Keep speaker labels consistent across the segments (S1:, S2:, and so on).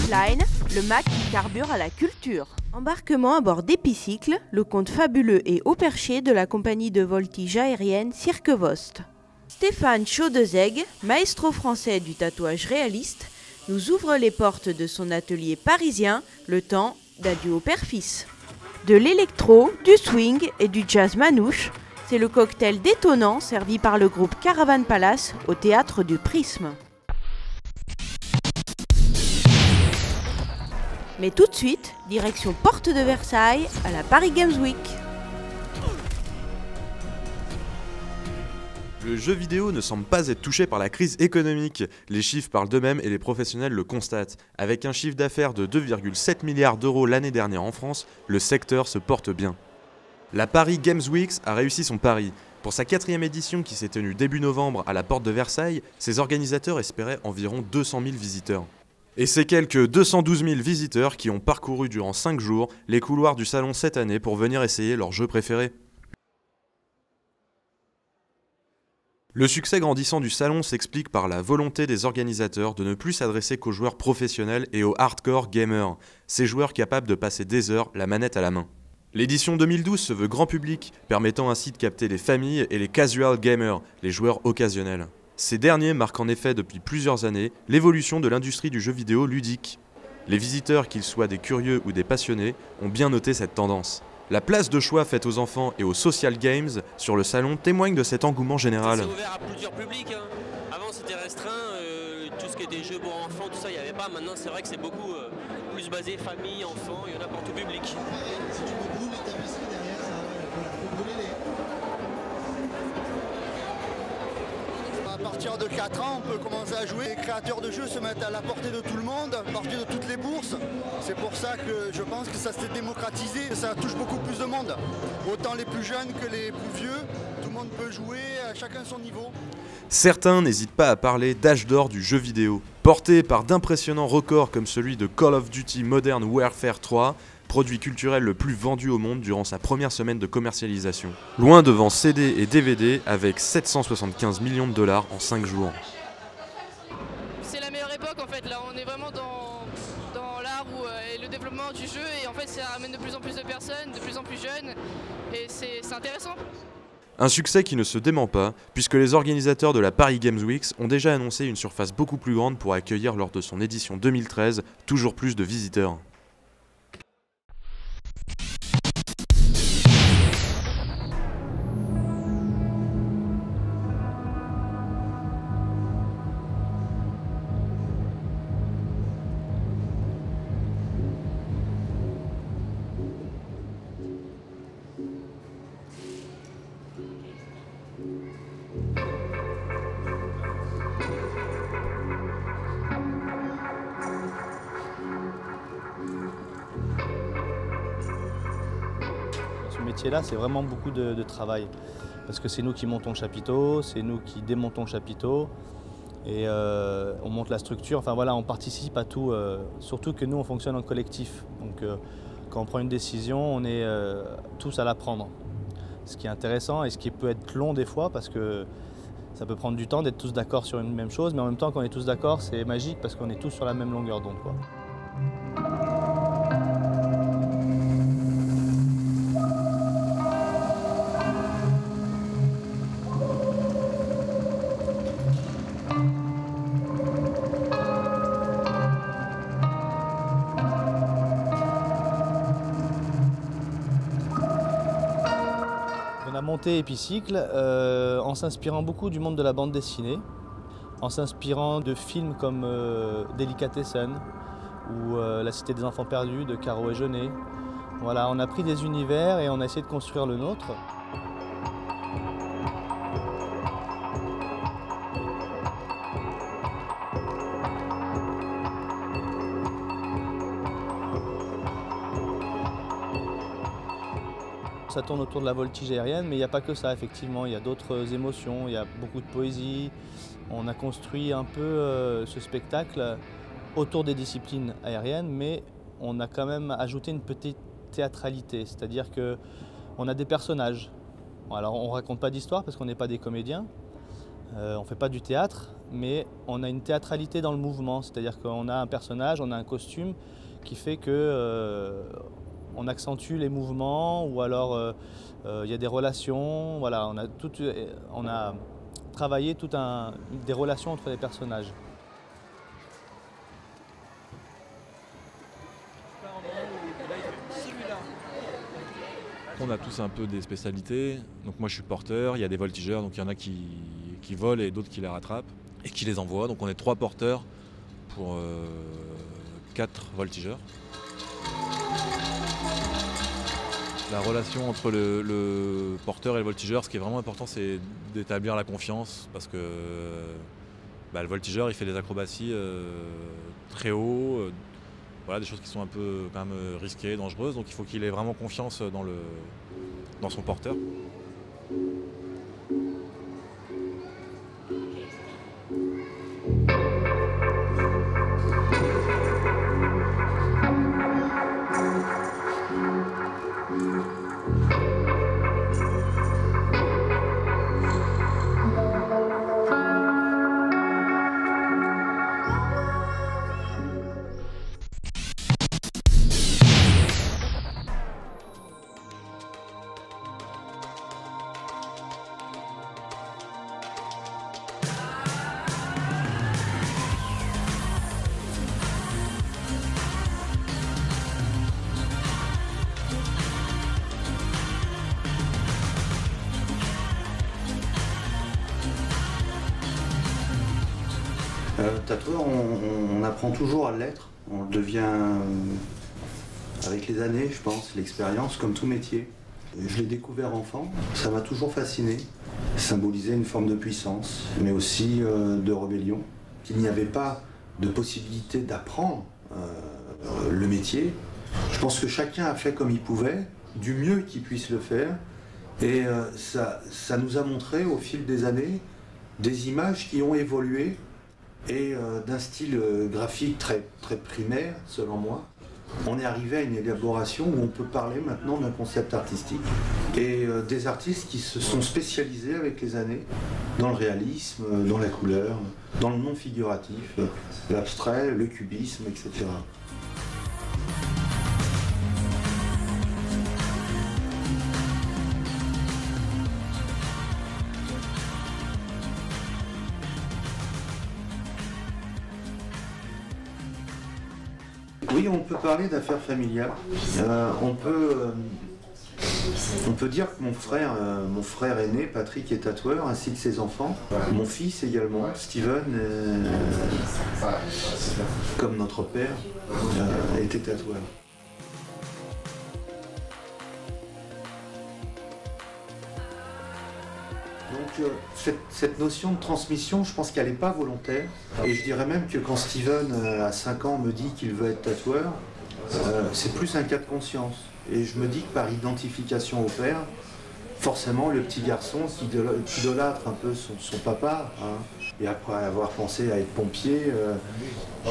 S1: Zipline, le Mac qui carbure à la culture. Embarquement à bord d'Epicycle, le conte fabuleux et haut perché de la compagnie de voltige aérienne Cirque Vost. Stéphane Chaudezeg, maestro français du tatouage réaliste, nous ouvre les portes de son atelier parisien, le temps d'un duo père-fils. De l'électro, du swing et du jazz manouche, c'est le cocktail détonnant servi par le groupe Caravan Palace au théâtre du Prisme. Mais tout de suite, direction Porte de Versailles à la Paris Games Week.
S2: Le jeu vidéo ne semble pas être touché par la crise économique. Les chiffres parlent d'eux-mêmes et les professionnels le constatent. Avec un chiffre d'affaires de 2,7 milliards d'euros l'année dernière en France, le secteur se porte bien. La Paris Games Week a réussi son pari. Pour sa 4e édition qui s'est tenue début novembre à la Porte de Versailles, ses organisateurs espéraient environ 200 000 visiteurs. Et c'est quelques 212 000 visiteurs qui ont parcouru durant 5 jours les couloirs du salon cette année pour venir essayer leur jeu préféré. Le succès grandissant du salon s'explique par la volonté des organisateurs de ne plus s'adresser qu'aux joueurs professionnels et aux hardcore gamers, ces joueurs capables de passer des heures la manette à la main. L'édition 2012 se veut grand public, permettant ainsi de capter les familles et les casual gamers, les joueurs occasionnels. Ces derniers marquent en effet depuis plusieurs années l'évolution de l'industrie du jeu vidéo ludique. Les visiteurs, qu'ils soient des curieux ou des passionnés, ont bien noté cette tendance. La place de choix faite aux enfants et aux social games sur le salon témoigne de cet engouement général.
S3: C'est ouvert à plusieurs publics. Avant c'était restreint, tout ce qui était jeux pour enfants, tout ça il n'y avait pas. Maintenant c'est vrai que c'est beaucoup plus basé famille, enfants, il y en a pour tout public.
S4: À partir de 4 ans, on peut commencer à jouer. Les créateurs de jeux se mettent à la portée de tout le monde, à la portée de toutes les bourses. C'est pour ça que je pense que ça s'est démocratisé, ça touche beaucoup plus de monde. Autant les plus jeunes que les plus vieux, tout le monde peut jouer, chacun son niveau.
S2: Certains n'hésitent pas à parler d'âge d'or du jeu vidéo. Porté par d'impressionnants records comme celui de Call of Duty Modern Warfare 3, produit culturel le plus vendu au monde durant sa première semaine de commercialisation. Loin devant CD et DVD avec 775 millions de dollars en 5 jours.
S5: C'est la meilleure époque en fait, là on est vraiment dans l'art et le développement du jeu et en fait ça ramène de plus en plus de personnes, de plus en plus jeunes et c'est intéressant.
S2: Un succès qui ne se dément pas, puisque les organisateurs de la Paris Games Week ont déjà annoncé une surface beaucoup plus grande pour accueillir lors de son édition 2013 toujours plus de visiteurs.
S6: Ce métier-là, c'est vraiment beaucoup de travail. Parce que c'est nous qui montons le chapiteau, c'est nous qui démontons le chapiteau. Et on monte la structure, enfin voilà, on participe à tout. Surtout que nous, on fonctionne en collectif. Donc quand on prend une décision, on est tous à la prendre. Ce qui est intéressant et ce qui peut être long des fois, parce que ça peut prendre du temps d'être tous d'accord sur une même chose. Mais en même temps, quand on est tous d'accord, c'est magique parce qu'on est tous sur la même longueur d'onde, quoi. On a monté Epicycle en s'inspirant beaucoup du monde de la bande dessinée, en s'inspirant de films comme Delicatessen ou La Cité des Enfants Perdus de Caro et Jeunet. Voilà, on a pris des univers et on a essayé de construire le nôtre. Ça tourne autour de la voltige aérienne, mais il n'y a pas que ça, effectivement. Il y a d'autres émotions, il y a beaucoup de poésie. On a construit un peu ce spectacle autour des disciplines aériennes, mais on a quand même ajouté une petite théâtralité, c'est-à-dire qu'on a des personnages. Alors on ne raconte pas d'histoire parce qu'on n'est pas des comédiens, On ne fait pas du théâtre, mais on a une théâtralité dans le mouvement, c'est-à-dire qu'on a un personnage, on a un costume qui fait que on accentue les mouvements ou alors il y a des relations. Voilà, on a travaillé des relations entre les personnages.
S7: On a tous un peu des spécialités. Donc moi je suis porteur, il y a des voltigeurs, donc il y en a qui volent et d'autres qui les rattrapent et qui les envoient. Donc on est 3 porteurs pour 4 voltigeurs. La relation entre le porteur et le voltigeur, ce qui est vraiment important, c'est d'établir la confiance parce que le voltigeur il fait des acrobaties très haut, voilà, des choses qui sont un peu quand même risquées, dangereuses, donc il faut qu'il ait vraiment confiance dans son porteur.
S8: Tatoueur, on apprend toujours à l'être, on le devient avec les années, je pense, l'expérience, comme tout métier. Je l'ai découvert enfant, ça m'a toujours fasciné, symbolisait une forme de puissance, mais aussi de rébellion. Il n'y avait pas de possibilité d'apprendre le métier. Je pense que chacun a fait comme il pouvait, du mieux qu'il puisse le faire, et ça nous a montré au fil des années des images qui ont évolué et d'un style graphique très primaire, selon moi. On est arrivé à une élaboration où on peut parler maintenant d'un concept artistique et des artistes qui se sont spécialisés avec les années dans le réalisme, dans la couleur, dans le non figuratif, l'abstrait, le cubisme, etc. Oui, on peut parler d'affaires familiales. On peut dire que mon frère aîné, Patrick, est tatoueur, ainsi que ses enfants. Mon fils également, Steven, comme notre père, était tatoueur. Donc cette notion de transmission, je pense qu'elle n'est pas volontaire. Et je dirais même que quand Steven, à 5 ans, me dit qu'il veut être tatoueur, c'est plus un cas de conscience. Et je me dis que par identification au père, forcément le petit garçon qui idolâtre un peu son papa, hein, et après avoir pensé à être pompier,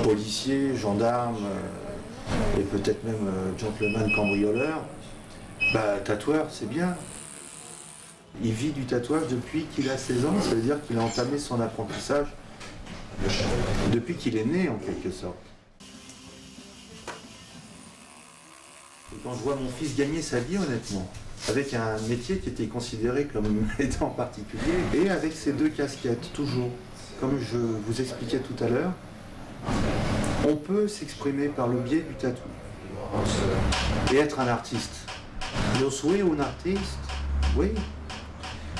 S8: policier, gendarme, et peut-être même gentleman cambrioleur, tatoueur, c'est bien. Il vit du tatouage depuis qu'il a 16 ans, ça veut dire qu'il a entamé son apprentissage depuis qu'il est né en quelque sorte. Et quand je vois mon fils gagner sa vie honnêtement, avec un métier qui était considéré comme étant particulier, et avec ces 2 casquettes toujours, comme je vous expliquais tout à l'heure, on peut s'exprimer par le biais du tatou et être un artiste. Yo soy un artiste, oui.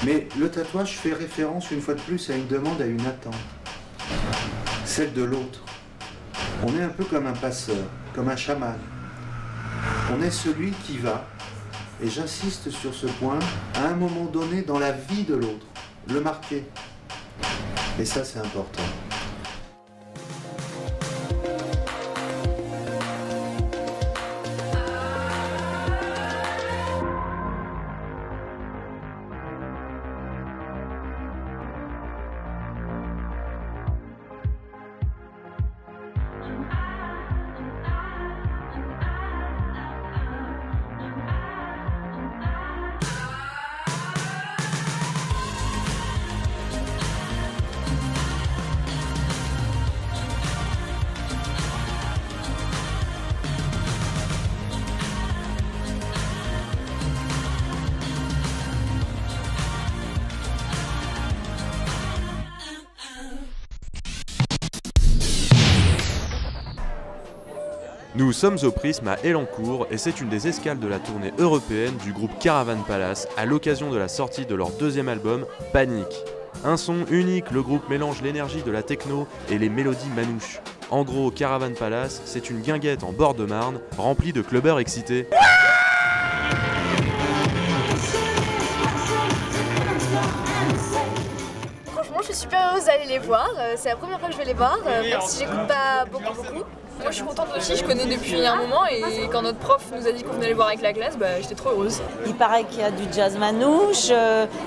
S8: Mais le tatouage fait référence une fois de plus à une demande, à une attente, celle de l'autre. On est un peu comme un passeur, comme un chaman. On est celui qui va, et j'insiste sur ce point, à un moment donné dans la vie de l'autre, le marquer. Et ça, c'est important.
S2: Nous sommes au Prisme à Elancourt et c'est une des escales de la tournée européenne du groupe Caravan Palace à l'occasion de la sortie de leur deuxième album, Panique. Un son unique, le groupe mélange l'énergie de la techno et les mélodies manouches. En gros, Caravan Palace, c'est une guinguette en bord de Marne, remplie de clubbers excités.
S9: Franchement, je suis super heureuse d'aller les voir. C'est la première fois que je vais les voir, même si j'écoute pas beaucoup. Moi, je suis contente aussi, je connais depuis un moment et quand notre prof nous a dit qu'on venait les voir avec la classe, j'étais trop heureuse.
S10: Il paraît qu'il y a du jazz manouche,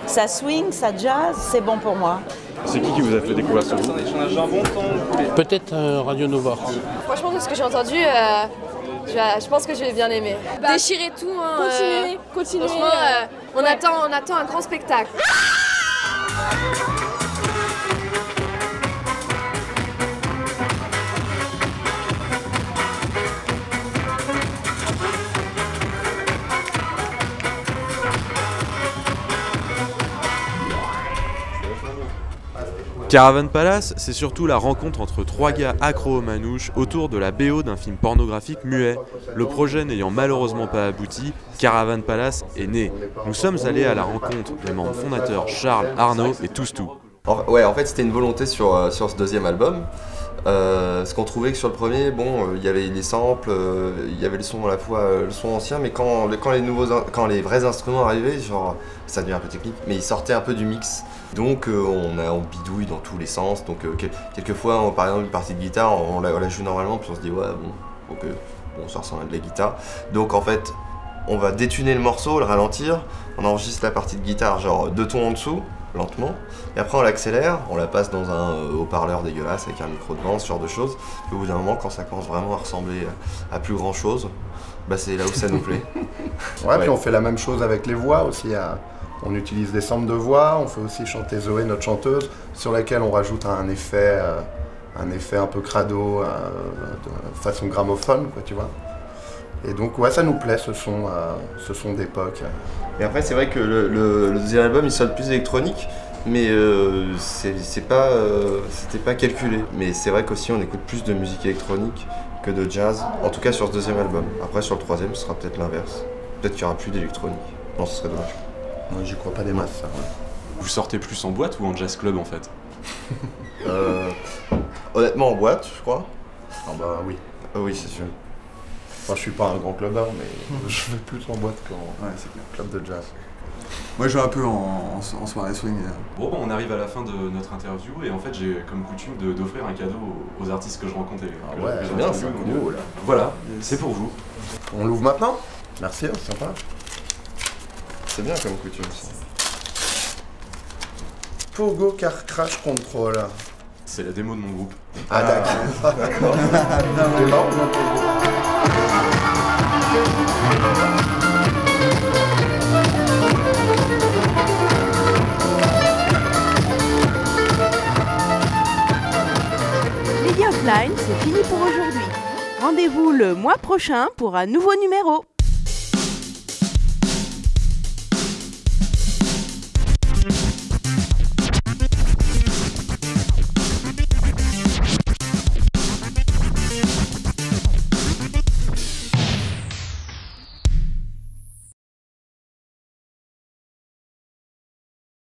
S10: ça swing, ça jazz, c'est bon pour moi.
S7: C'est qui vous a fait découvrir ce groupe?
S11: Peut-être Radio Nova.
S9: Franchement, de ce que j'ai entendu, je pense que je vais bien aimer. Déchirer tout, continuez. Franchement, on attend un grand spectacle.
S2: Caravan Palace, c'est surtout la rencontre entre trois gars accros aux manouches autour de la BO d'un film pornographique muet. Le projet n'ayant malheureusement pas abouti, Caravan Palace est né. Nous sommes allés à la rencontre des membres fondateurs Charles, Arnaud et Toustou.
S12: Ouais, en fait c'était une volonté sur ce deuxième album. Parce qu'on trouvait que sur le premier, il y avait les samples, il y avait le son à la fois le son ancien, mais quand les vrais instruments arrivaient, genre ça devient un peu technique, mais ils sortaient un peu du mix. Donc on bidouille dans tous les sens. Donc quelquefois, par exemple une partie de guitare, on la joue normalement, puis on se dit ouais bon ça ressemble à de la guitare. Donc en fait, on va détuner le morceau, le ralentir, on enregistre la partie de guitare genre 2 tons en dessous, lentement, et après on l'accélère, on la passe dans un haut-parleur dégueulasse avec un micro devant, ce genre de choses. Puis au bout d'un moment, quand ça commence vraiment à ressembler à plus grand chose, c'est là où ça nous plaît.
S13: Ouais, puis on fait la même chose avec les voix aussi. On utilise des samples de voix, on fait aussi chanter Zoé, notre chanteuse, sur laquelle on rajoute un effet un peu crado, de façon gramophone, quoi, tu vois. Et donc ouais, ça nous plaît, ce son d'époque.
S12: Et après c'est vrai que le deuxième album il sonne plus électronique, mais c'était pas calculé. Mais c'est vrai qu'aussi on écoute plus de musique électronique que de jazz, en tout cas sur ce deuxième album. Après sur le troisième ce sera peut-être l'inverse. Peut-être qu'il n'y aura plus d'électronique. Non, ce serait dommage.
S13: Moi j'y crois pas des masses, ça. Ouais.
S2: Vous sortez plus en boîte ou en jazz club en fait?
S12: Honnêtement en boîte, je crois.
S13: Ah bah oui.
S12: Oui, c'est sûr.
S13: Enfin, je suis pas un grand clubbeur, mais je vais plus en boîte qu'en club de jazz.
S14: Moi, je vais un peu en soirée swing.
S2: Bon, on arrive à la fin de notre interview et en fait, j'ai comme coutume d'offrir un cadeau aux artistes que je rencontre.
S13: Ouais, c'est bien, c'est cool.
S2: Voilà, c'est pour vous.
S13: On l'ouvre maintenant? Merci, c'est sympa.
S12: C'est bien comme coutume, ça.
S13: Pogo Car Crash Control.
S2: C'est la démo de mon groupe.
S13: Ah d'accord.
S1: Lady Offline, c'est fini pour aujourd'hui. Rendez-vous le mois prochain pour un nouveau numéro.